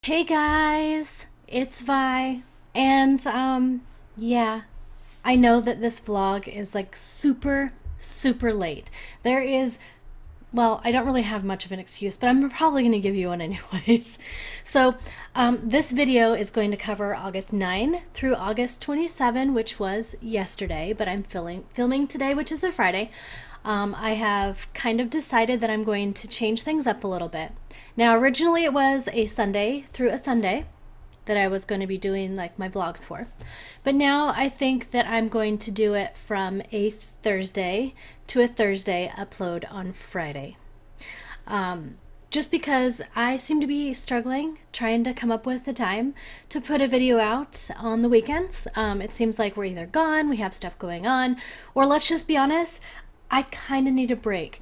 Hey guys, it's Vi, and yeah, I know that this vlog is like super late. There is, well, I don't really have much of an excuse, but I'm probably going to give you one anyways. So, this video is going to cover August 9 through August 27, which was yesterday, but I'm filming today, which is a Friday. I have kind of decided that I'm going to change things up a little bit. Now, originally it was a Sunday through a Sunday that I was going to be doing like my vlogs for. But now I think that I'm going to do it from a Thursday to a Thursday upload on Friday. Just because I seem to be struggling trying to come up with the time to put a video out on the weekends. It seems like we're either gone, we have stuff going on, or let's just be honest, I kind of need a break.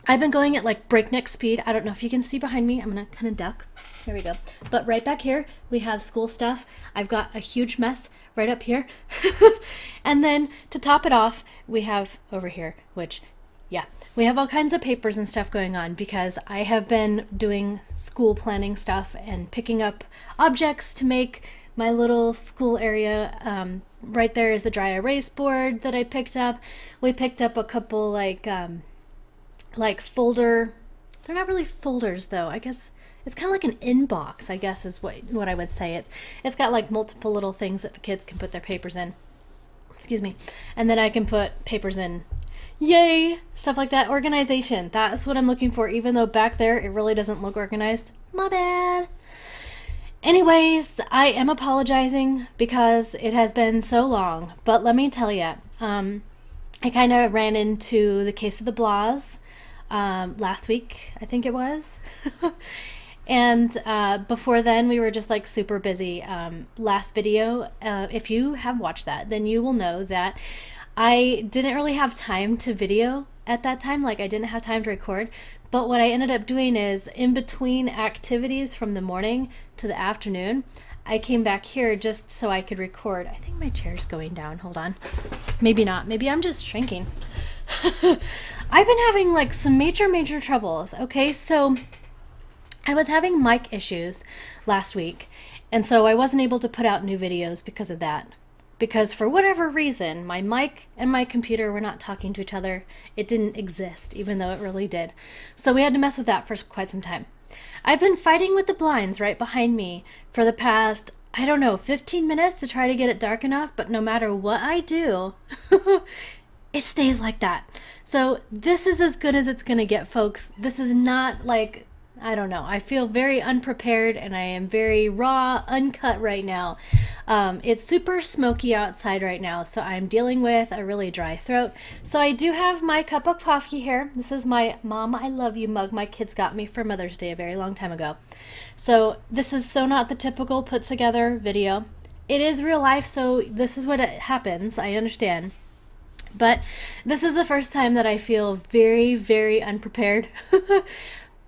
I've been going at like breakneck speed. I don't know if you can see behind me. I'm gonna kind of duck. There we go. But right back here, we have school stuff. I've got a huge mess right up here. And then to top it off, we have over here, which, yeah, we have all kinds of papers and stuff going on because I have been doing school planning stuff and picking up objects to make my little school area. Right there is the dry erase board that I picked up. We picked up a couple like folder, they're not really folders though, I guess it's kind of like an inbox, I guess is what I would say. It's got like multiple little things that the kids can put their papers in, excuse me, and then I can put papers in. Yay, stuff like that. Organization, that's what I'm looking for, even though back there it really doesn't look organized. My bad. Anyways, I am apologizing because it has been so long, but let me tell you, I kind of ran into the case of the blahs last week, I think it was. And before then, we were just like super busy. Last video, if you have watched that, then you will know that I didn't really have time to video at that time. Like, I didn't have time to record. But what I ended up doing is, in between activities from the morning to the afternoon, I came back here just so I could record. I think my chair's going down. Hold on. Maybe not. Maybe I'm just shrinking. I've been having like some major troubles. Okay, so I was having mic issues last week, and so I wasn't able to put out new videos because of that. Because for whatever reason, my mic and my computer were not talking to each other. It didn't exist, even though it really did. So we had to mess with that for quite some time. I've been fighting with the blinds right behind me for the past, I don't know, 15 minutes to try to get it dark enough, but no matter what I do, it stays like that. So this is as good as it's gonna get, folks. This is not like, I don't know, I feel very unprepared and I am very raw, uncut right now. It's super smoky outside right now, so I'm dealing with a really dry throat. So I do have my cup of coffee here. This is my Mom, I Love You mug my kids got me for Mother's Day a very long time ago. So this is so not the typical put together video. It is real life, so this is what happens, I understand. But this is the first time that I feel very unprepared.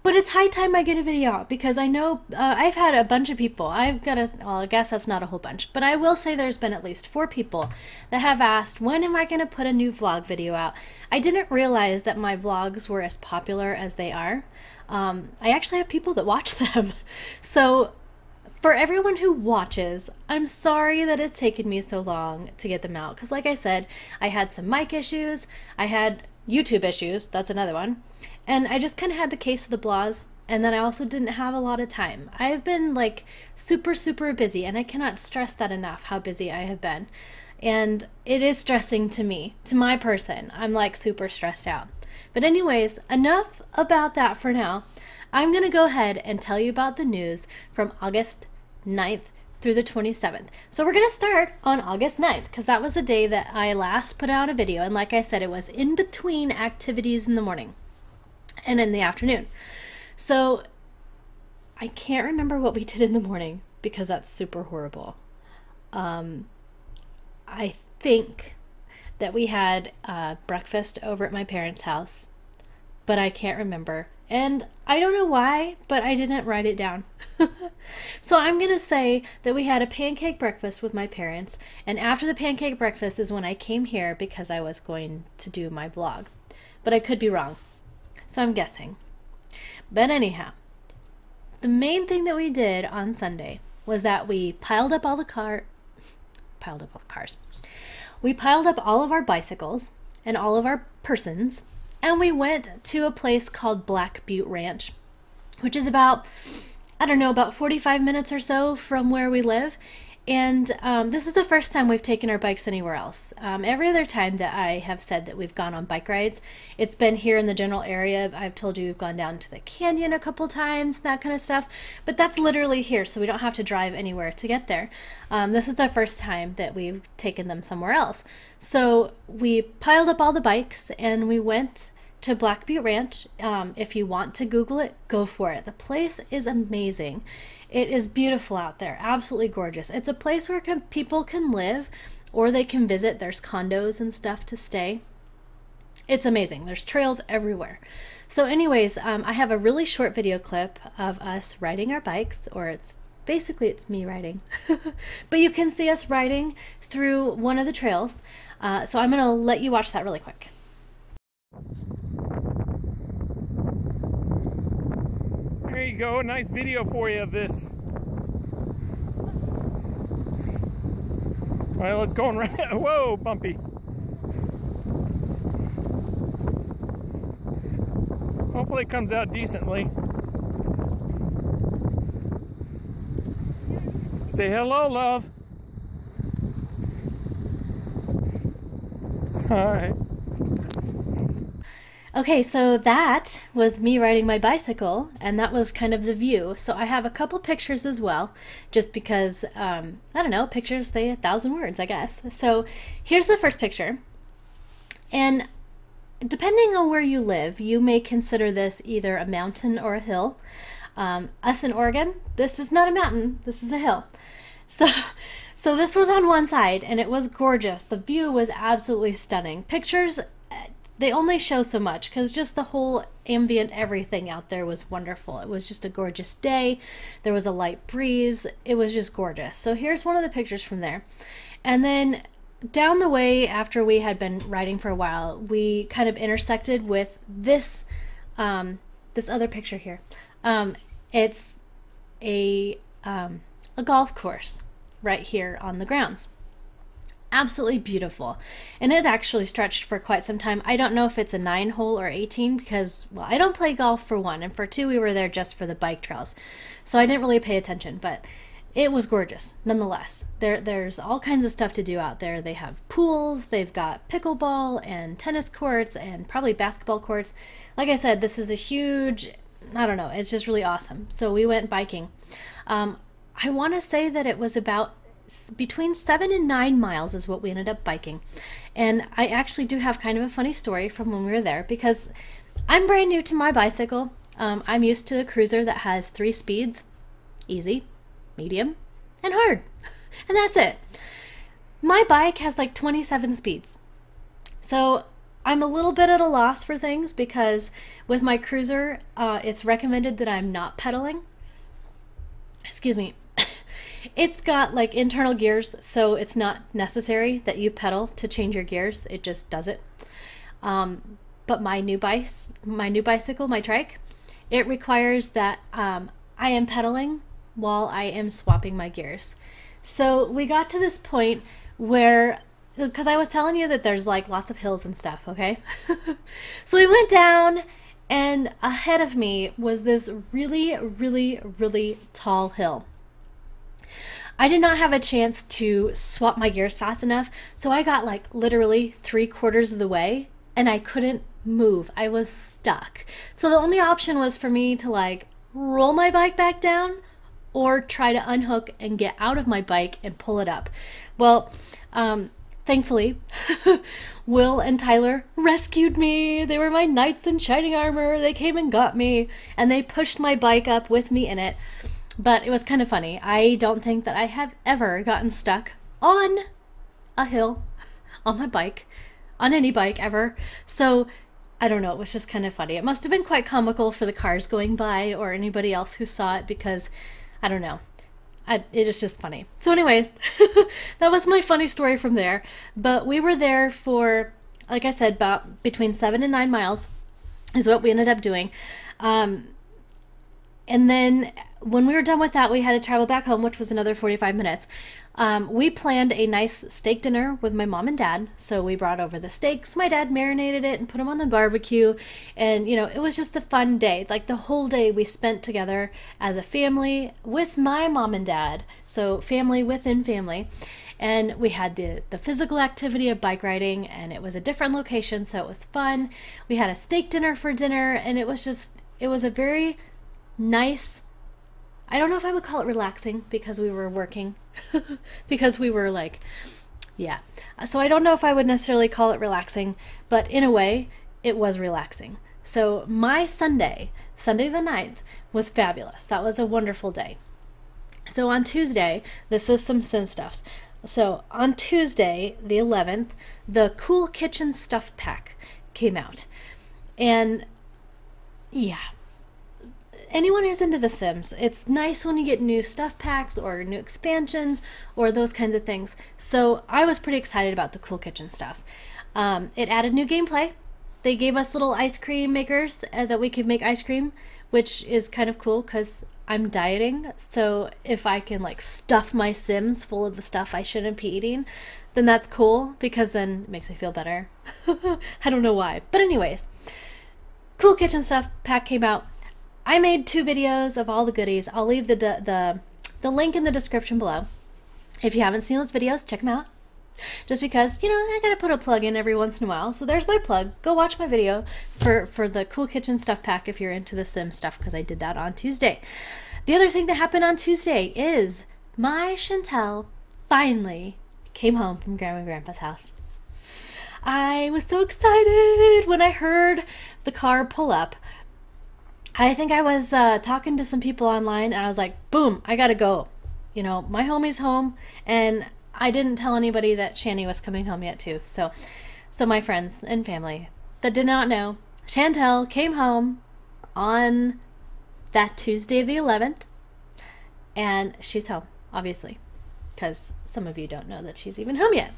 But it's high time I get a video out because I know I've had a bunch of people. Well, I guess that's not a whole bunch, but I will say there's been at least 4 people that have asked, when am I going to put a new vlog video out? I didn't realize that my vlogs were as popular as they are. I actually have people that watch them. So for everyone who watches, I'm sorry that it's taken me so long to get them out. Because like I said, I had some mic issues, I had YouTube issues, that's another one. And I just kind of had the case of the blahs, and then I also didn't have a lot of time. I've been like super busy, and I cannot stress that enough, how busy I have been. And it is stressing to me, to my person. I'm like super stressed out. But anyways, enough about that for now. I'm gonna go ahead and tell you about the news from August 9th through the 27th. So we're gonna start on August 9th because that was the day that I last put out a video, and like I said, it was in between activities in the morning and in the afternoon. So I can't remember what we did in the morning because that's super horrible. I think that we had breakfast over at my parents' house, but I can't remember. And I don't know why, but I didn't write it down. So I'm gonna say that we had a pancake breakfast with my parents, and after the pancake breakfast is when I came here because I was going to do my vlog. But I could be wrong. So I'm guessing. But anyhow, the main thing that we did on Sunday was that we piled up all the cars. We piled up all of our bicycles and all of our persons, and we went to a place called Black Butte Ranch, which is about, I don't know, about 45 minutes or so from where we live. And this is the first time we've taken our bikes anywhere else. Every other time that I have said that we've gone on bike rides, it's been here in the general area. I've told you we've gone down to the canyon a couple times, that kind of stuff. But that's literally here, so we don't have to drive anywhere to get there. This is the first time that we've taken them somewhere else. So we piled up all the bikes and we went to Black Butte Ranch. If you want to Google it, go for it. The place is amazing. It is beautiful out there, absolutely gorgeous. It's a place where people can live or they can visit. There's condos and stuff to stay. It's amazing. There's trails everywhere. So anyways, I have a really short video clip of us riding our bikes, or it's me riding. But you can see us riding through one of the trails. So I'm going to let you watch that really quick. There you go, nice video for you of this. Well, it's going right. Whoa, bumpy. Hopefully it comes out decently. Say hello, love. All right. Okay, so that was me riding my bicycle, and that was kind of the view. So I have a couple pictures as well, just because, I don't know, pictures say 1,000 words, I guess. So here's the first picture. And depending on where you live, you may consider this either a mountain or a hill. Us in Oregon, this is not a mountain, this is a hill. So this was on one side, and it was gorgeous. The view was absolutely stunning. Pictures, they only show so much because just the whole ambient everything out there was wonderful. It was just a gorgeous day. There was a light breeze. It was just gorgeous. So here's one of the pictures from there. And then down the way, after we had been riding for a while, we kind of intersected with this this other picture here. It's a golf course right here on the grounds. Absolutely beautiful, and it actually stretched for quite some time. I don't know if it's a 9-hole or 18 because, well, I don't play golf for one, and for two we were there just for the bike trails, so I didn't really pay attention, but it was gorgeous nonetheless. There's all kinds of stuff to do out there. They have pools, they've got pickleball and tennis courts and probably basketball courts. Like I said, this is a huge, I don't know, it's just really awesome. So we went biking. I want to say that it was about between 7 and 9 miles is what we ended up biking. And I actually do have kind of a funny story from when we were there, because I'm brand new to my bicycle. I'm used to a cruiser that has 3 speeds: easy, medium, and hard. And that's it. My bike has like 27 speeds. So I'm a little bit at a loss for things, because with my cruiser, it's recommended that I'm not pedaling. Excuse me. It's got like internal gears, so it's not necessary that you pedal to change your gears. It just does it. But my new bicycle, my trike, it requires that I am pedaling while I am swapping my gears. So we got to this point where, because I was telling you that there's like lots of hills and stuff, okay? So we went down, and ahead of me was this really, really, really tall hill. I did not have a chance to swap my gears fast enough, so I got like literally 3/4 of the way and I couldn't move. I was stuck. So the only option was for me to like roll my bike back down or try to unhook and get out of my bike and pull it up. Well, thankfully, Will and Tyler rescued me. They were my knights in shining armor. They came and got me, and they pushed my bike up with me in it. But it was kind of funny. I don't think that I have ever gotten stuck on a hill, on my bike, on any bike ever. So I don't know, it was just kind of funny. It must have been quite comical for the cars going by or anybody else who saw it, because I don't know. It is just funny. So anyways, that was my funny story from there. But we were there for, like I said, about between 7 and 9 miles is what we ended up doing. And then when we were done with that, we had to travel back home, which was another 45 minutes. We planned a nice steak dinner with my mom and dad. So we brought over the steaks. My dad marinated it and put them on the barbecue. And, you know, it was just a fun day. Like the whole day we spent together as a family with my mom and dad. So family within family. And we had the physical activity of bike riding, and it was a different location, so it was fun. We had a steak dinner for dinner, and it was a very nice, I don't know if I would call it relaxing because we were working, because we were like, yeah. So I don't know if I would necessarily call it relaxing, but in a way, it was relaxing. So my Sunday the 9th, was fabulous. That was a wonderful day. So on Tuesday, this is some sim stuffs. So on Tuesday, the 11th, the Cool Kitchen Stuff Pack came out. And yeah, anyone who's into The Sims, it's nice when you get new stuff packs or new expansions or those kinds of things. So I was pretty excited about the Cool Kitchen stuff. It added new gameplay. They gave us little ice cream makers that we could make ice cream, which is kind of cool because I'm dieting. So if I can like stuff my Sims full of the stuff I shouldn't be eating, then that's cool because then it makes me feel better. I don't know why. But anyways, Cool Kitchen Stuff Pack came out. I made 2 videos of all the goodies. I'll leave the link in the description below. If you haven't seen those videos, check them out. Just because, you know, I gotta put a plug in every once in a while. So there's my plug. Go watch my video for the Cool Kitchen Stuff Pack if you're into the Sim stuff, because I did that on Tuesday. The other thing that happened on Tuesday is my Chantel finally came home from Grandma and Grandpa's house. I was so excited when I heard the car pull up. I think I was talking to some people online, and I was like, boom, I gotta go. You know, my homie's home, and I didn't tell anybody that Shani was coming home yet too. So my friends and family that did not know, Chantel came home on that Tuesday the 11th, and she's home, obviously, because some of you don't know that she's even home yet.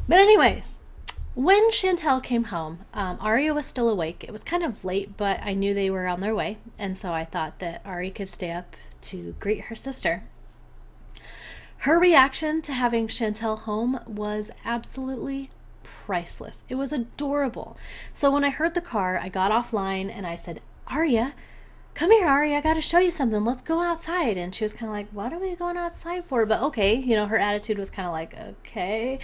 But anyways, when Chantel came home, Aria was still awake. It was kind of late, but I knew they were on their way, and so I thought that Ari could stay up to greet her sister. Her reaction to having Chantel home was absolutely priceless. It was adorable. So when I heard the car, I got offline and I said, Aria, come here, Aria, I got to show you something. Let's go outside. And she was kind of like, what are we going outside for? But okay, you know, her attitude was kind of like, okay.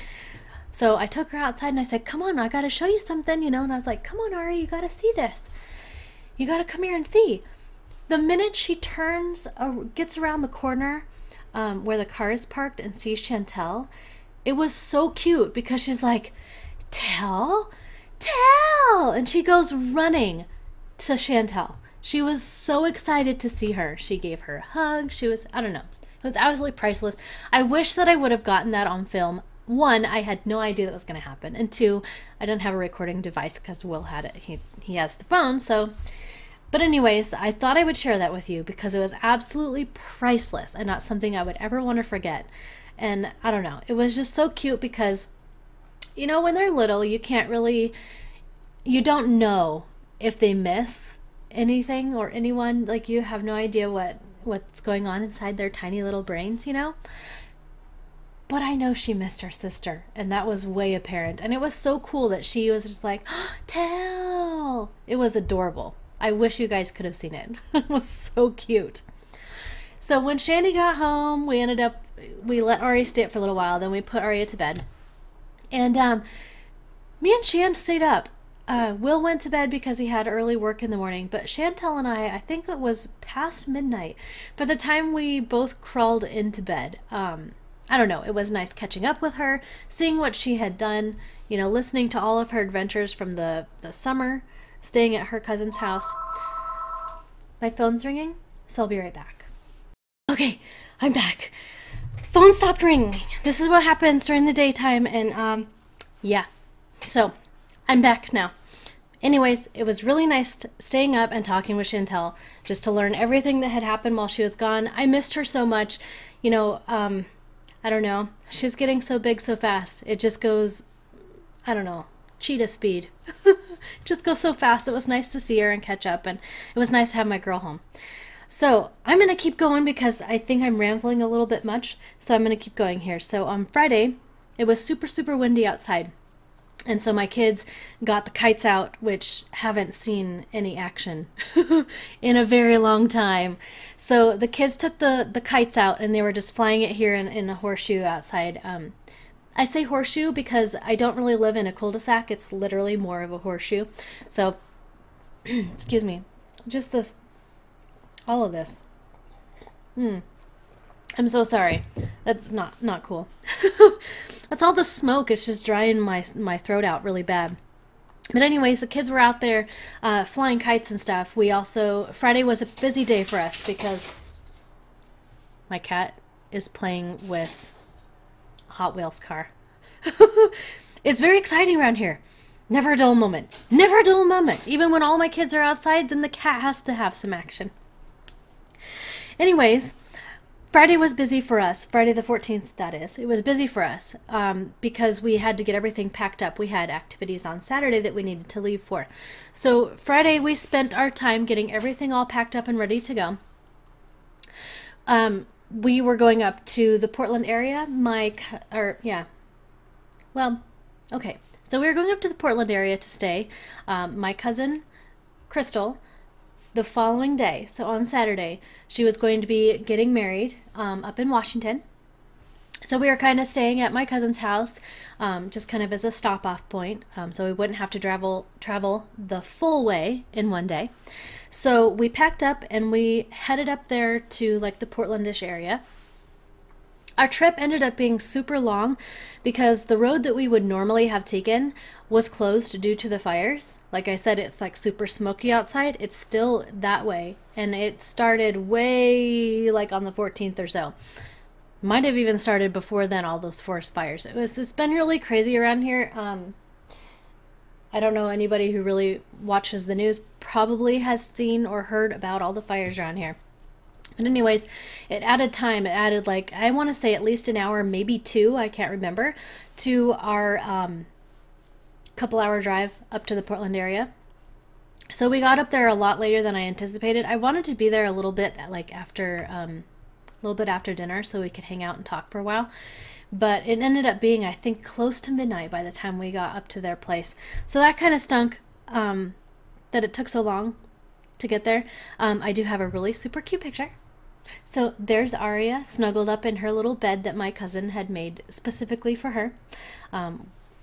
So I took her outside and I said, come on, I got to show you something, you know. And I was like, come on, Aria, you got to see this. You got to come here and see. The minute she turns, gets around the corner, where the car is parked and sees Chantel, it was so cute because she's like, Tell, and she goes running to Chantel. She was so excited to see her. She gave her a hug. She was, I don't know, it was absolutely priceless. I wish that I would have gotten that on film. 1, I had no idea that was going to happen, and 2, I didn't have a recording device because Will had it. He has the phone, so. But anyways, I thought I would share that with you because it was absolutely priceless and not something I would ever want to forget. And I don't know, it was just so cute because, you know, when they're little, you don't know if they miss anything or anyone. Like, you have no idea what's going on inside their tiny little brains, you know? But I know she missed her sister, and that was way apparent. And it was so cool that she was just like, oh, Tell! It was adorable. I wish you guys could have seen it. It was so cute. So when Shani got home, we let Ari stay up for a little while. Then we put Aria to bed. And me and Shan stayed up. Will went to bed because he had early work in the morning. But Chantel and I think it was past midnight. By the time we both crawled into bed, I don't know. It was nice catching up with her, seeing what she had done, you know, listening to all of her adventures from the summer, staying at her cousin's house. My phone's ringing, so I'll be right back. Okay, I'm back. Phone stopped ringing. This is what happens during the daytime, and yeah. So, I'm back now. Anyways, it was really nice staying up and talking with Chantel, just to learn everything that had happened while she was gone. I missed her so much. You know, I don't know. She's getting so big so fast. It just goes, I don't know, cheetah speed. It just goes so fast. It was nice to see her and catch up, and it was nice to have my girl home. So I'm going to keep going because I think I'm rambling a little bit much. So I'm going to keep going here. So on Friday, it was super, super windy outside. And so my kids got the kites out, which haven't seen any action in a very long time. So the kids took the kites out and they were just flying it here in a horseshoe outside. I say horseshoe because I don't really live in a cul-de-sac. It's literally more of a horseshoe. So, excuse me, just this, all of this. I'm so sorry. That's not cool. That's all the smoke. It's just drying my throat out really bad. But anyways, the kids were out there flying kites and stuff. Friday was a busy day for us because my cat is playing with Hot Wheels car. It's very exciting around here. Never a dull moment. Never a dull moment. Even when all my kids are outside, then the cat has to have some action. Anyways, Friday was busy for us. Friday the 14th, that is. It was busy for us because we had to get everything packed up. We had activities on Saturday that we needed to leave for. So Friday we spent our time getting everything all packed up and ready to go. We were going up to the Portland area. Okay. So we were going up to the Portland area to stay. My cousin, Crystal, the following day, so on Saturday, she was going to be getting married up in Washington. So we were kind of staying at my cousin's house, just kind of as a stop-off point, so we wouldn't have to travel the full way in one day. So we packed up and we headed up there to like the Portlandish area. Our trip ended up being super long because the road that we would normally have taken was closed due to the fires. Like I said, it's like super smoky outside. It's still that way. And it started way like on the 14th or so. Might have even started before then, all those forest fires. It's been really crazy around here. I don't know, anybody who really watches the news probably has seen or heard about all the fires around here. But anyways, it added time. It added like, I want to say at least an hour, maybe two, I can't remember, to our couple-hour drive up to the Portland area. So we got up there a lot later than I anticipated. I wanted to be there a little bit like after, a little bit after dinner so we could hang out and talk for a while. But it ended up being, I think, close to midnight by the time we got up to their place. So that kind of stunk that it took so long to get there. I do have a really super cute picture. So there's Aria snuggled up in her little bed that my cousin had made specifically for her.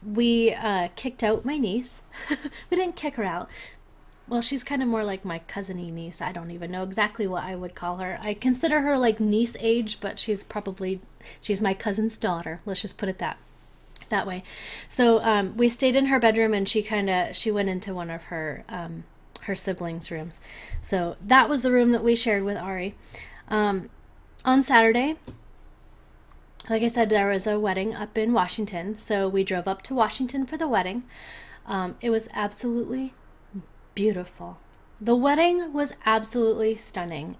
We kicked out my niece. We didn't kick her out. Well, she's kind of more like my cousin-y niece. I don't even know exactly what I would call her. I consider her like niece age, but she's my cousin's daughter. Let's just put it that way. So we stayed in her bedroom and she went into one of her siblings' rooms. So that was the room that we shared with Ari. On Saturday, like I said, there was a wedding up in Washington, so we drove up to Washington for the wedding. It was absolutely beautiful. The wedding was absolutely stunning.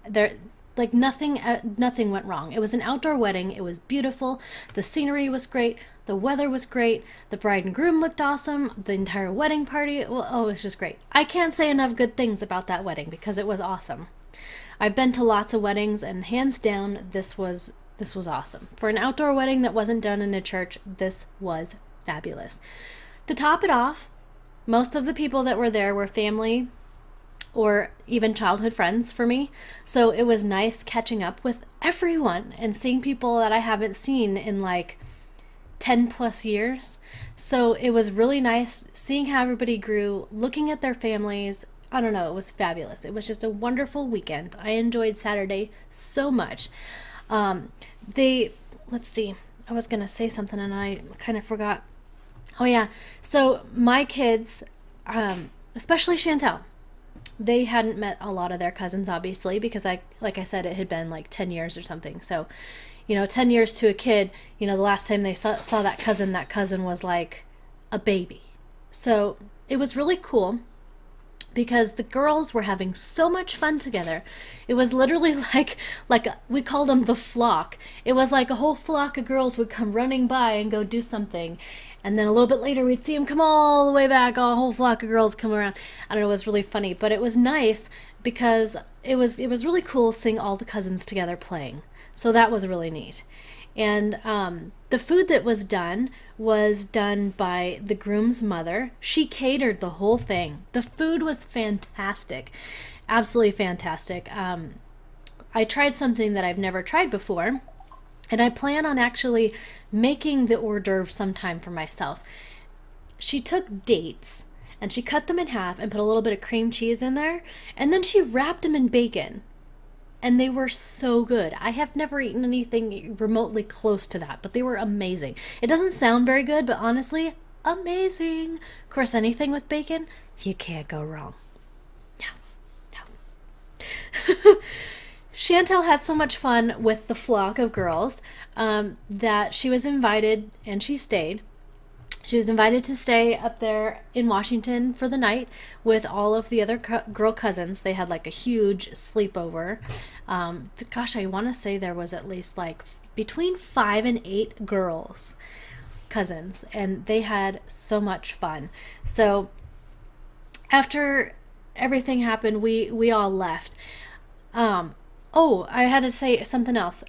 Like nothing went wrong. It was an outdoor wedding. It was beautiful. The scenery was great. The weather was great. The bride and groom looked awesome. The entire wedding party, well, it was just great. I can't say enough good things about that wedding because it was awesome. I've been to lots of weddings and hands down, this was awesome. For an outdoor wedding that wasn't done in a church, this was fabulous. To top it off, most of the people that were there were family or even childhood friends for me. So it was nice catching up with everyone and seeing people that I haven't seen in like 10 plus years. So it was really nice seeing how everybody grew, looking at their families. I don't know, it was fabulous. It was just a wonderful weekend. I enjoyed Saturday so much. Let's see, I was going to say something and I kind of forgot. Oh yeah, so my kids, especially Chantel, they hadn't met a lot of their cousins, obviously, because like I said, it had been like 10 years or something. So, 10 years to a kid, the last time they saw that cousin was like a baby. So it was really cool because the girls were having so much fun together. It was literally like we called them the flock. It was like a whole flock of girls would come running by and go do something. And then a little bit later, we'd see them come all the way back, a whole flock of girls come around. I don't know, it was really funny, but it was nice because it was really cool seeing all the cousins together playing. So that was really neat. And the food that was done by the groom's mother. She catered the whole thing. The food was fantastic, absolutely fantastic. I tried something that I've never tried before, and I plan on actually making the hors d'oeuvre sometime for myself. She took dates and she cut them in half and put a little bit of cream cheese in there, and then she wrapped them in bacon. And they were so good. I have never eaten anything remotely close to that, but they were amazing. It doesn't sound very good, but honestly, amazing. Of course, anything with bacon, you can't go wrong. No. Chantel had so much fun with the flock of girls that she was invited, and she stayed. She was invited to stay up there in Washington for the night with all of the other girl cousins. They had like a huge sleepover. Gosh, I want to say there was at least like between 5 and 8 girls cousins, and they had so much fun. So after everything happened, we all left. Oh, I had to say something else.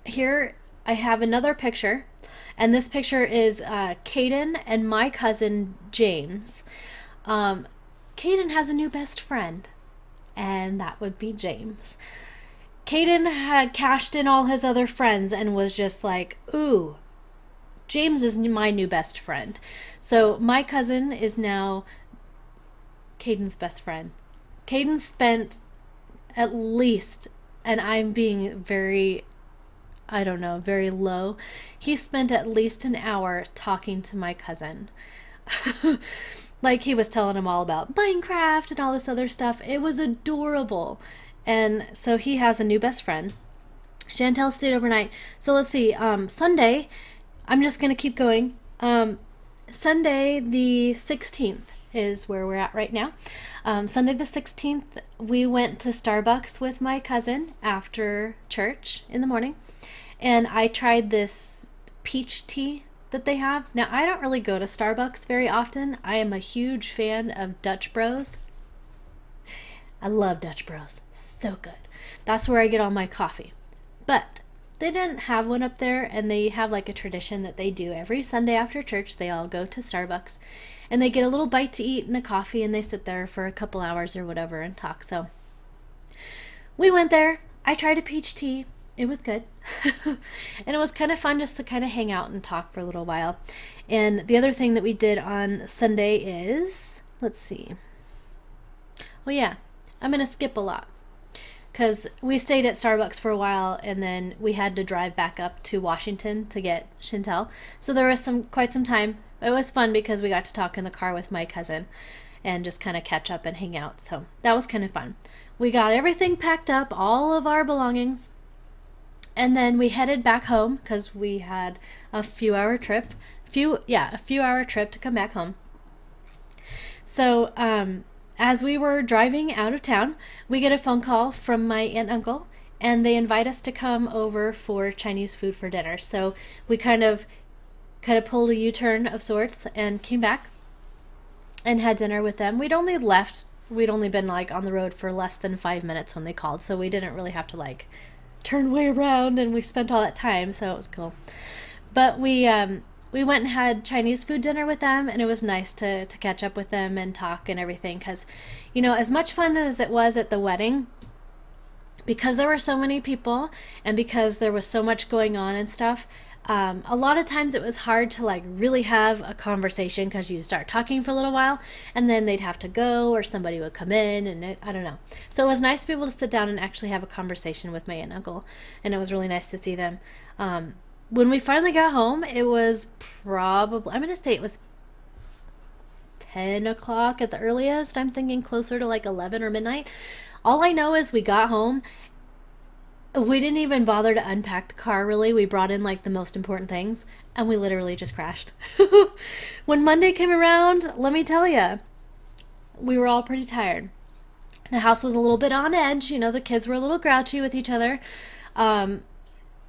Here I have another picture. And this picture is Caden and my cousin James. Caden has a new best friend, and that would be James. Caden had cashed in all his other friends and was just like, ooh, James is my new best friend. So my cousin is now Caden's best friend. Caden spent at least, and I'm being very, I don't know, very low. He spent at least an hour talking to my cousin. Like he was telling him all about Minecraft and all this other stuff. It was adorable. And so he has a new best friend. Chantel stayed overnight. So let's see, Sunday, I'm just going to keep going. Sunday the 16th is where we're at right now. Sunday the 16th, we went to Starbucks with my cousin after church in the morning. And I tried this peach tea that they have. Now, I don't really go to Starbucks very often. I am a huge fan of Dutch Bros. I love Dutch Bros. So good. That's where I get all my coffee. But they didn't have one up there, and they have like a tradition that they do every Sunday after church. They all go to Starbucks, and they get a little bite to eat and a coffee, and they sit there for a couple hours or whatever and talk. So we went there. I tried a peach tea. It was good. And it was kind of fun just to kind of hang out and talk for a little while. And the other thing that we did on Sunday is, let's see. Oh yeah, I'm going to skip a lot because we stayed at Starbucks for a while, and then we had to drive back up to Washington to get Chantel. So there was quite some time. It was fun because we got to talk in the car with my cousin and just kind of catch up and hang out. So that was kind of fun. We got everything packed up, all of our belongings. And then we headed back home because we had a few-hour trip. A few-hour trip to come back home. So as we were driving out of town, we get a phone call from my aunt and uncle, and they invite us to come over for Chinese food for dinner. So we kind of pulled a U-turn of sorts and came back and had dinner with them. We'd only been like on the road for less than 5 minutes when they called, so we didn't really have to like turn way around, and we spent all that time, so it was cool. But we went and had Chinese food dinner with them, and it was nice to catch up with them and talk and everything, because, you know, as much fun as it was at the wedding, because there were so many people and because there was so much going on and stuff, a lot of times it was hard to like really have a conversation because you start talking for a little while and then they'd have to go or somebody would come in, and I don't know. So it was nice to be able to sit down and actually have a conversation with my aunt and uncle, and it was really nice to see them. When we finally got home, it was probably, I'm going to say it was 10 o'clock at the earliest. I'm thinking closer to like 11 or midnight. All I know is we got home. We didn't even bother to unpack the car, really. We brought in like the most important things, and we literally just crashed. When Monday came around, let me tell you, we were all pretty tired. The house was a little bit on edge. You know, the kids were a little grouchy with each other.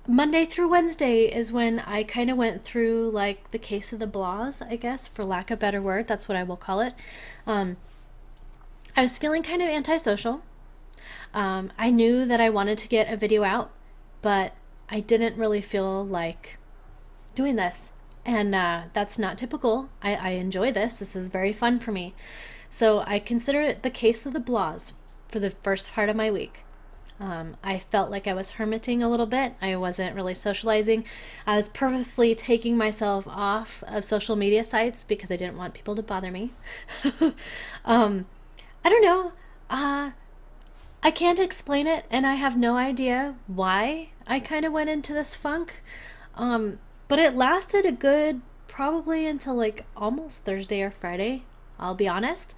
Monday through Wednesday is when I kind of went through like the case of the blahs, I guess, for lack of a better word. That's what I will call it. I was feeling kind of antisocial. I knew that I wanted to get a video out, but I didn't really feel like doing this. And that's not typical. I enjoy this. This is very fun for me. So I consider it the case of the blahs for the first part of my week. I felt like I was hermiting a little bit. I wasn't really socializing. I was purposely taking myself off of social media sites because I didn't want people to bother me. I don't know. I can't explain it, and I have no idea why I kind of went into this funk. But it lasted a good, probably until like almost Thursday or Friday, I'll be honest.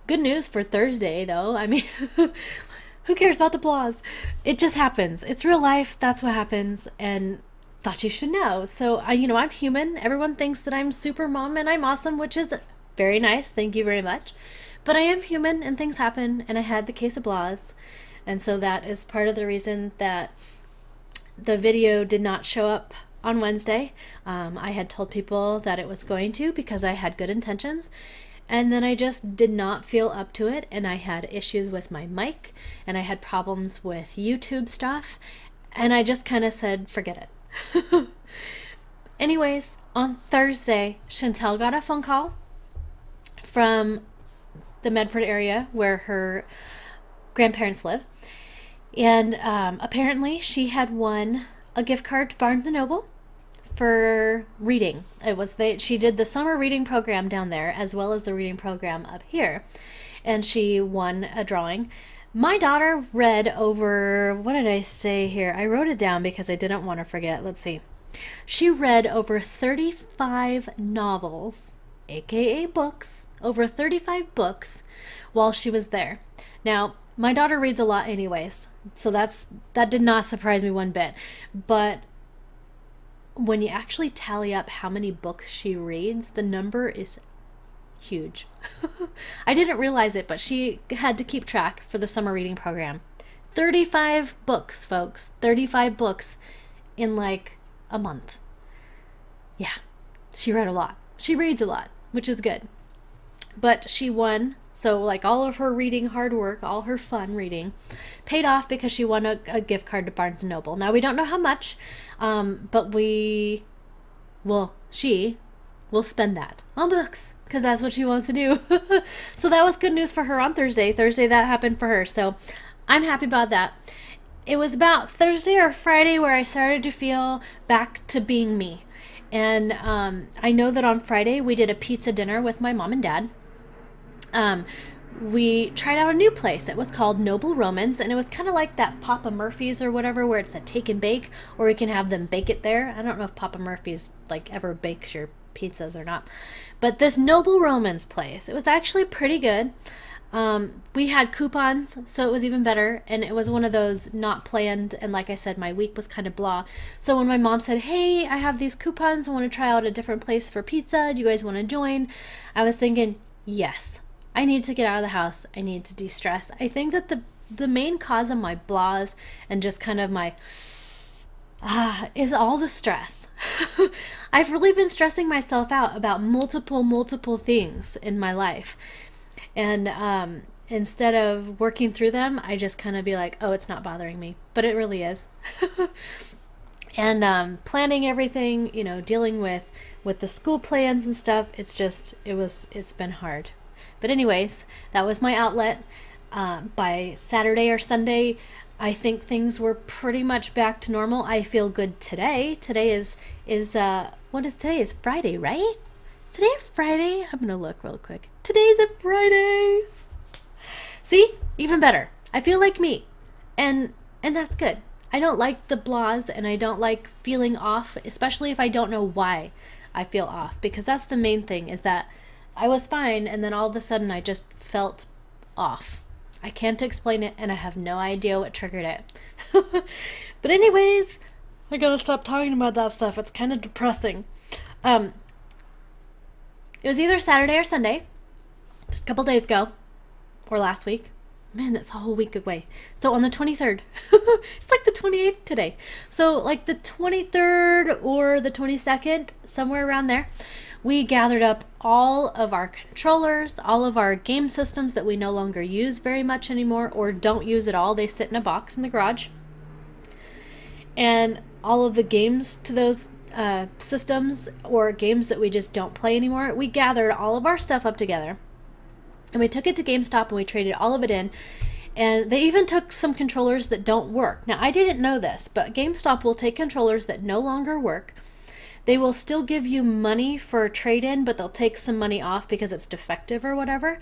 Good news for Thursday, though. I mean, who cares about the blahs? It just happens. It's real life. That's what happens. And thought you should know. So, I'm human. Everyone thinks that I'm super mom and I'm awesome, which is very nice. Thank you very much. But I am human and things happen. And I had the case of blahs. And so that is part of the reason that the video did not show up on Wednesday. I had told people that it was going to because I had good intentions. And then I just did not feel up to it, and I had issues with my mic, and I had problems with YouTube stuff, and I just kind of said, forget it. Anyways, on Thursday, Chantel got a phone call from the Medford area where her grandparents live, and apparently she had won a gift card to Barnes & Noble for reading. She did the summer reading program down there as well as the reading program up here, and she won a drawing. My daughter read over, what did I say here? I wrote it down because I didn't want to forget. Let's see. She read over 35 novels, aka books, over 35 books while she was there. Now, my daughter reads a lot anyways, so that did not surprise me one bit. But when you actually tally up how many books she reads, the number is huge. I didn't realize it, but she had to keep track for the summer reading program. 35 books, folks. 35 books in like a month. Yeah, she read a lot. She reads a lot, which is good. But she won, so like all of her reading hard work, all her fun reading, paid off because she won a gift card to Barnes & Noble. Now, we don't know how much, but she will spend that on books because that's what she wants to do. So that was good news for her on Thursday. Thursday, that happened for her, so I'm happy about that. It was about Thursday or Friday where I started to feel back to being me. And I know that on Friday we did a pizza dinner with my mom and dad. We tried out a new place. It was called Noble Romans, and it was kind of like that Papa Murphy's or whatever, where it's a take and bake, or we can have them bake it there. I don't know if Papa Murphy's like ever bakes your pizzas or not, but this Noble Romans place, it was actually pretty good. We had coupons, so it was even better, and it was one of those not planned, and like I said, my week was kind of blah. So when my mom said, hey, I have these coupons, I want to try out a different place for pizza, do you guys want to join? I was thinking, yes, I need to get out of the house. I need to de-stress. I think that the main cause of my blahs and just kind of my is all the stress. I've really been stressing myself out about multiple things in my life. And instead of working through them, I just kind of be like, oh, it's not bothering me. But it really is. And planning everything, dealing with the school plans and stuff, it's been hard. But anyways, that was my outlet. By Saturday or Sunday, I think things were pretty much back to normal. I feel good today. Today is what is today? Is Friday, right? Is today Friday? I'm gonna look real quick. Today's a Friday. See? Even better. I feel like me. And that's good. I don't like the blahs, and I don't like feeling off, especially if I don't know why I feel off, because that's the main thing, is that I was fine, and then all of a sudden I just felt off. I can't explain it, and I have no idea what triggered it. But anyways, I gotta stop talking about that stuff. It's kind of depressing. It was either Saturday or Sunday, just a couple days ago, or last week. Man, that's a whole week away. So on the 23rd, it's like the 28th today. So like the 23rd or the 22nd, somewhere around there, we gathered up all of our controllers, all of our game systems that we no longer use very much anymore or don't use at all. They sit in a box in the garage. And all of the games to those systems or games that we just don't play anymore, we gathered all of our stuff up together. And we took it to GameStop and we traded all of it in. And they even took some controllers that don't work. Now, I didn't know this, but GameStop will take controllers that no longer work. They will still give you money for a trade-in, but they'll take some money off because it's defective or whatever.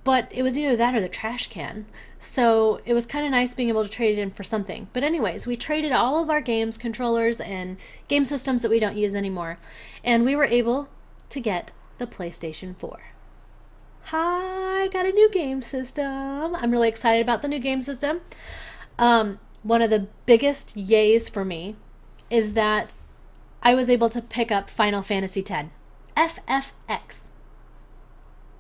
But it was either that or the trash can. So it was kind of nice being able to trade it in for something. But anyways, we traded all of our games, controllers, and game systems that we don't use anymore. And we were able to get the PlayStation 4. Hi, got a new game system. I'm really excited about the new game system. One of the biggest yays for me is that I was able to pick up Final Fantasy X. FFX.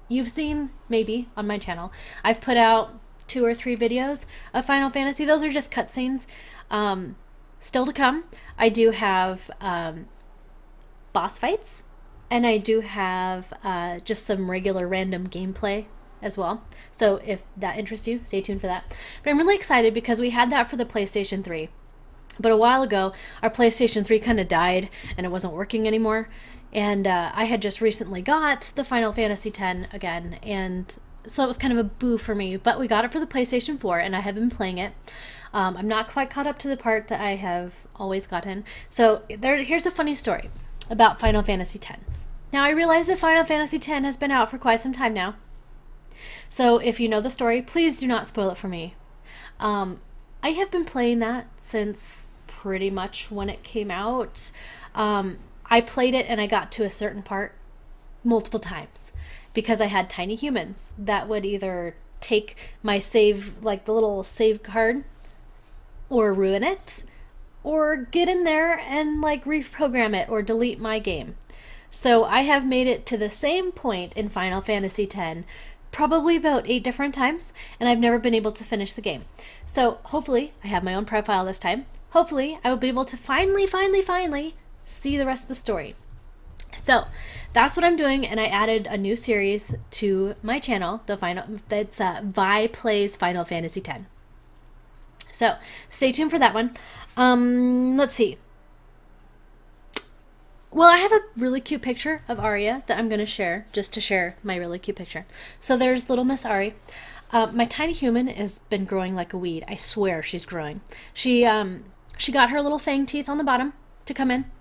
You've seen, maybe, on my channel, I've put out 2 or 3 videos of Final Fantasy. Those are just cutscenes. Still to come, I do have boss fights. And I do have just some regular random gameplay as well. So if that interests you, stay tuned for that. But I'm really excited because we had that for the PlayStation 3. But a while ago, our PlayStation 3 kind of died and it wasn't working anymore. And I had just recently got the Final Fantasy X again. And so it was kind of a boo for me. But we got it for the PlayStation 4 and I have been playing it. I'm not quite caught up to the part that I have always gotten. So here's a funny story about Final Fantasy X. Now, I realize that Final Fantasy X has been out for quite some time now. So if you know the story, please do not spoil it for me. I have been playing that since pretty much when it came out. I played it and I got to a certain part multiple times because I had tiny humans that would either take my save, like the little save card, or ruin it, or get in there and like reprogram it or delete my game. So I have made it to the same point in Final Fantasy X probably about 8 different times, and I've never been able to finish the game. So hopefully I have my own profile this time. Hopefully I will be able to finally see the rest of the story. So that's what I'm doing, and I added a new series to my channel. That's Vi Plays Final Fantasy X. So stay tuned for that one. Let's see. Well, I have a really cute picture of Aria that I'm going to share, just to share my really cute picture. So there's little Miss Ari. My tiny human has been growing like a weed. I swear she's growing. She got her little fang teeth on the bottom to come in.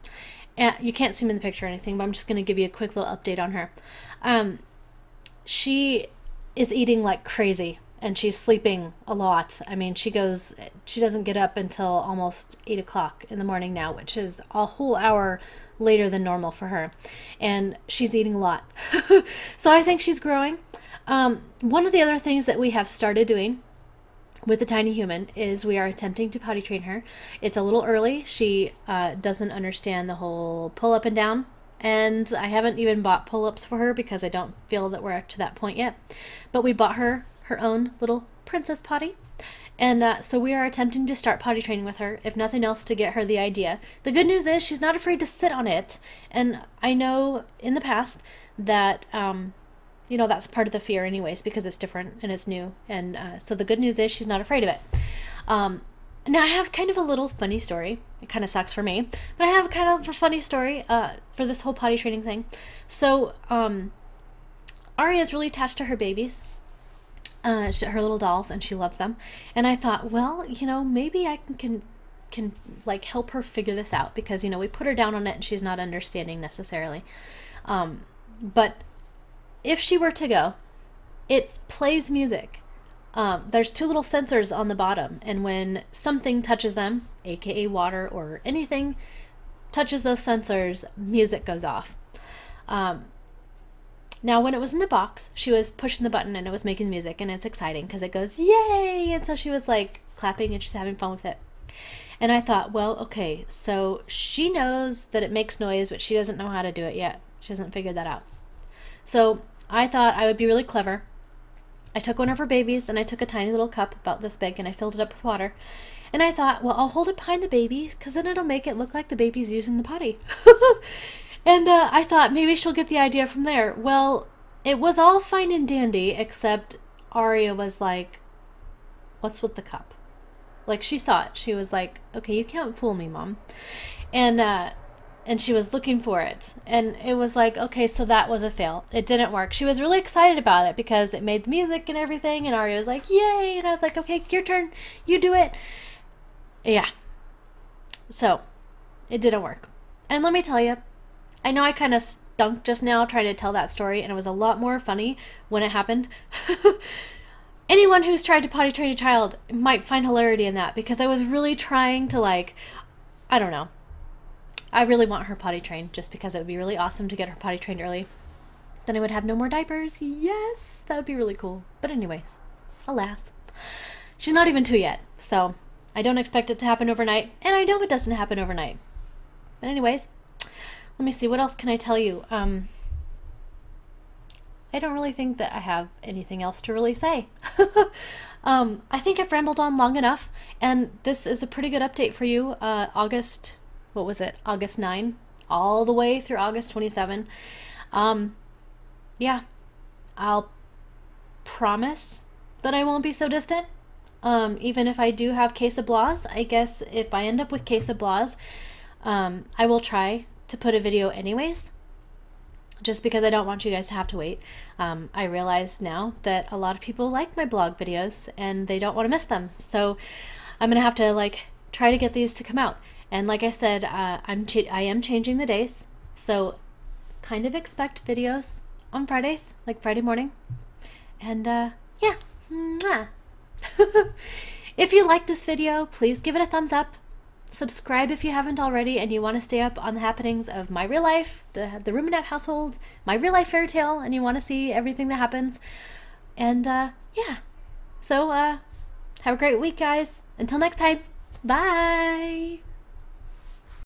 You can't see them in the picture or anything, but I'm just going to give you a quick little update on her. She is eating like crazy. And she's sleeping a lot. I mean, she doesn't get up until almost 8 o'clock in the morning now, which is a whole hour later than normal for her. And she's eating a lot. So I think she's growing. One of the other things that we have started doing with the tiny human is we are attempting to potty train her. It's a little early. She doesn't understand the whole pull up and down. And I haven't even bought pull-ups for her because I don't feel that we're to that point yet. But we bought her own little princess potty. And so we are attempting to start potty training with her, if nothing else, to get her the idea. The good news is she's not afraid to sit on it. And I know in the past that, you know, that's part of the fear anyways, because it's different and it's new. And so the good news is she's not afraid of it. Now I have kind of a little funny story. It kind of sucks for me, but I have kind of a funny story for this whole potty training thing. So Aria is really attached to her babies. Her little dolls, and she loves them. And I thought, well, you know, maybe I can like help her figure this out, because, you know, we put her down on it and she's not understanding necessarily. But if she were to go, it plays music. There's 2 little sensors on the bottom, and when something touches them, aka water or anything touches those sensors, music goes off. Now, when it was in the box, she was pushing the button and it was making music, and it's exciting because it goes, yay! And so she was like clapping and she's having fun with it. And I thought, well, okay, so she knows that it makes noise, but she doesn't know how to do it yet. She hasn't figured that out. So I thought I would be really clever I took one of her babies and I took a tiny little cup about this big and I filled it up with water. And I thought, well, I'll hold it behind the baby because then it'll make it look like the baby's using the potty. And I thought maybe she'll get the idea from there. Well, it was all fine and dandy, except Aria was like, what's with the cup? Like, she saw it. She was like, okay, you can't fool me, Mom. And she was looking for it. And it was like, okay, so that was a fail. It didn't work. She was really excited about it because it made the music and everything. And Aria was like, yay. And I was like, okay, your turn. You do it. Yeah. So, it didn't work. And let me tell you, I know I kind of stunk just now trying to tell that story, and it was a lot more funny when it happened. Anyone who's tried to potty train a child might find hilarity in that, because I was really trying to, like, I don't know. I really want her potty trained just because it would be really awesome to get her potty trained early. Then I would have no more diapers. Yes, that would be really cool. But anyways, alas. She's not even 2 yet, so I don't expect it to happen overnight, and I know it doesn't happen overnight. But anyways, let me see, what else can I tell you? I don't really think that I have anything else to really say. I think I've rambled on long enough, and this is a pretty good update for you. August 9, all the way through August 27. Yeah, I'll promise that I won't be so distant. Even if I do have Queso Blas, I guess if I end up with Queso Blas, I will try to put a video anyways, just because I don't want you guys to have to wait. I realize now that a lot of people like my blog videos and they don't want to miss them, so I'm gonna have to like try to get these to come out. And like I said, I am changing the days, so kind of expect videos on Fridays, like Friday morning. And yeah, mwah. If you like this video, please give it a thumbs up. Subscribe if you haven't already and you want to stay up on the happenings of my real life, the Ruminette household, my real life fairy tale, and you want to see everything that happens. And yeah, so have a great week, guys. Until next time, bye.